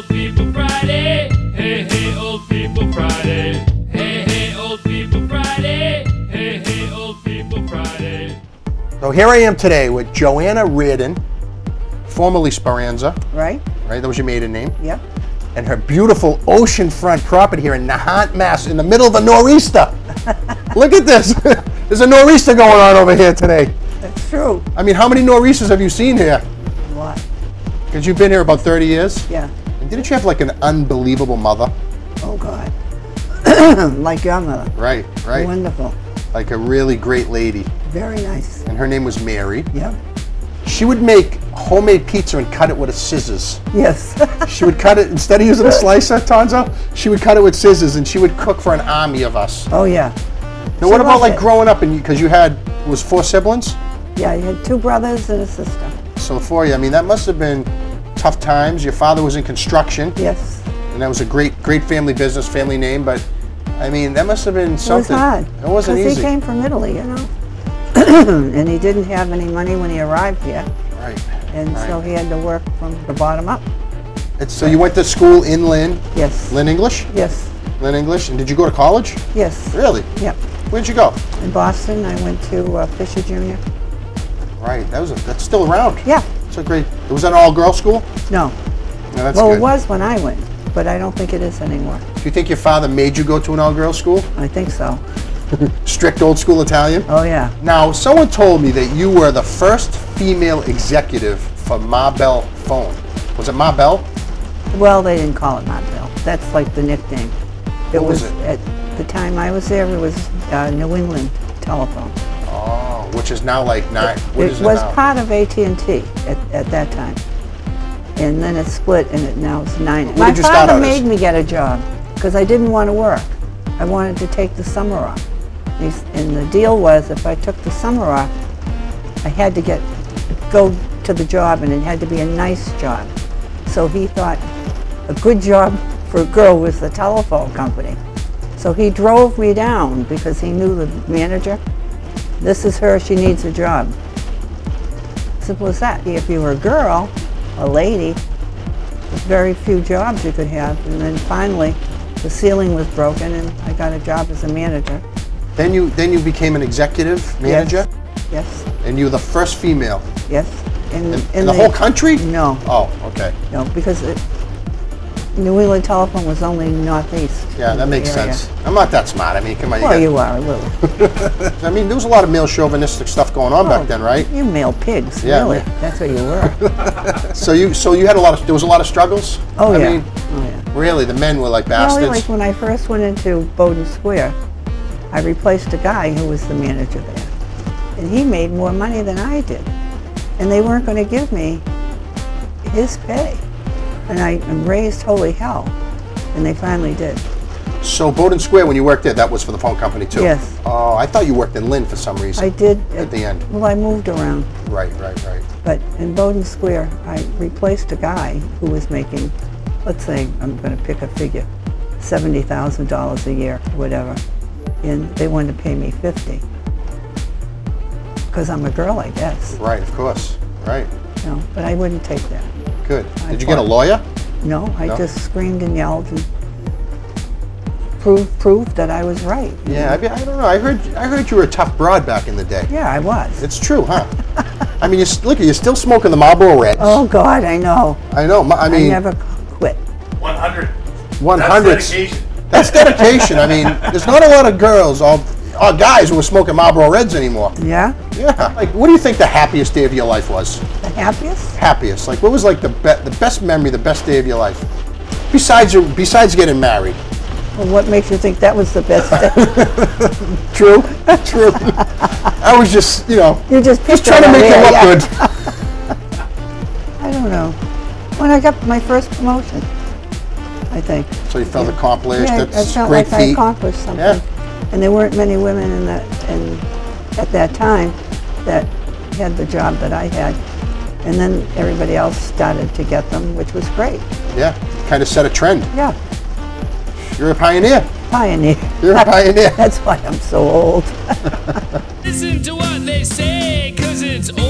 old people Friday. Hey, hey, old people Friday. Hey, hey, old people Friday. Hey, hey, old people Friday. So here I am today with Joanna Reardon, formerly Speranza. Right? Right, that was your maiden name. Yep. And her beautiful oceanfront property here in Nahant, Mass, in the middle of a nor'easter. Look at this. There's a nor'easter going on over here today. That's true. I mean, how many nor'easters have you seen here? What? Because you've been here about 30 years? Yeah. And didn't you have like an unbelievable mother? Oh, God. Like your mother. Right, right. Wonderful. Like a really great lady. Very nice. And her name was Mary. Yep. She would make homemade pizza and cut it with scissors. Yes. She would cut it, instead of using a slicer, Tonzo, she would cut it with scissors and she would cook for an army of us. Oh, yeah. Now what about like growing up, and because you had, was 4 siblings? Yeah, you had 2 brothers and a sister. So for you, I mean, that must have been tough times. Your father was in construction. Yes. And that was a great family business, family name, but I mean, that must have been something. It was hard. It wasn't easy. Because he came from Italy, you know. And he didn't have any money when he arrived here. Right. And so he had to work from the bottom up. So you went to school in Lynn? Yes. Lynn English? Yes. Lynn English. And did you go to college? Yes. Really? Yep. Where'd you go? In Boston, I went to Fisher Junior. Right. That's still around. Yeah. It's a great. Was that an all-girl school? No. No, that's Well, good. it was when I went, but I don't think it is anymore. Do you think your father made you go to an all-girl school? I think so. Strict old school Italian? Oh, yeah. Now, someone told me that you were the first female executive for Ma Bell Phone. Was it Ma Bell? Well, they didn't call it Montreal. That's like the nickname. What was it? At the time I was there, it was New England Telephone. Oh, which is now like nine. What It is it was now? part of AT&T at that time. And then it split and it now it's Nynex. What My did you start father out as? made me get a job because I didn't want to work. I wanted to take the summer off. And the deal was if I took the summer off, I had to go to the job and it had to be a nice job. So he thought a good job for a girl was the telephone company. So he drove me down because he knew the manager. This is her, she needs a job. Simple as that. If you were a girl, a lady, there's very few jobs you could have. And then finally, the ceiling was broken and I got a job as a manager. Then you became an executive manager? Yes. And you were the first female? Yes. In the whole country? No. Oh, okay. No, because New England Telephone was only northeast. Yeah, that makes sense. I'm not that smart. I mean, come on. Well, you are a little. I mean, there was a lot of male chauvinistic stuff going on back then, right? You male pigs, Yeah. really. That's what you were. So you had there was a lot of struggles? Oh, I yeah. mean, Oh, yeah. really, the men were like bastards? Well, like when I first went into Bowdoin Square, I replaced a guy who was the manager there. And he made more money than I did. And they weren't going to give me his pay. And I raised holy hell. And they finally did. So Bowdoin Square, when you worked there, that was for the phone company too? Yes. Oh, I thought you worked in Lynn for some reason. I did. At the end. Well, I moved around. Right. But in Bowdoin Square, I replaced a guy who was making, let's say, I'm going to pick a figure, $70,000 a year, whatever. And they wanted to pay me $50. Because I'm a girl, I guess. Right, of course. Right. No, but I wouldn't take that. Good. Did you get a lawyer? No, I No? just screamed and yelled and proved that I was right. Yeah, I don't know. I heard you were a tough broad back in the day. Yeah, I was. It's true, huh? I mean, look, you're still smoking the Marlboro Reds. Oh, God, I know. I know. I mean, I never quit. 100. 100. That's dedication. That's dedication. I mean, there's not a lot of girls or guys who are smoking Marlboro Reds anymore. Yeah? Yeah. Like, what do you think the happiest day of your life was? The happiest? Happiest. Like, what was like the best memory, the best day of your life? Besides getting married. Well, what makes you think that was the best day? True. True. I was just, You just trying to make it look good. I don't know. When I got my first promotion, I think. So you felt accomplished. Yeah, That's I felt great like I feat. accomplished something. Yeah. And there weren't many women at that time that had the job that I had. And then everybody else started to get them, which was great. Yeah. Kind of set a trend. Yeah. You're a pioneer. Pioneer. You're a pioneer. That's why I'm so old. Listen to what they say, 'cause it's old.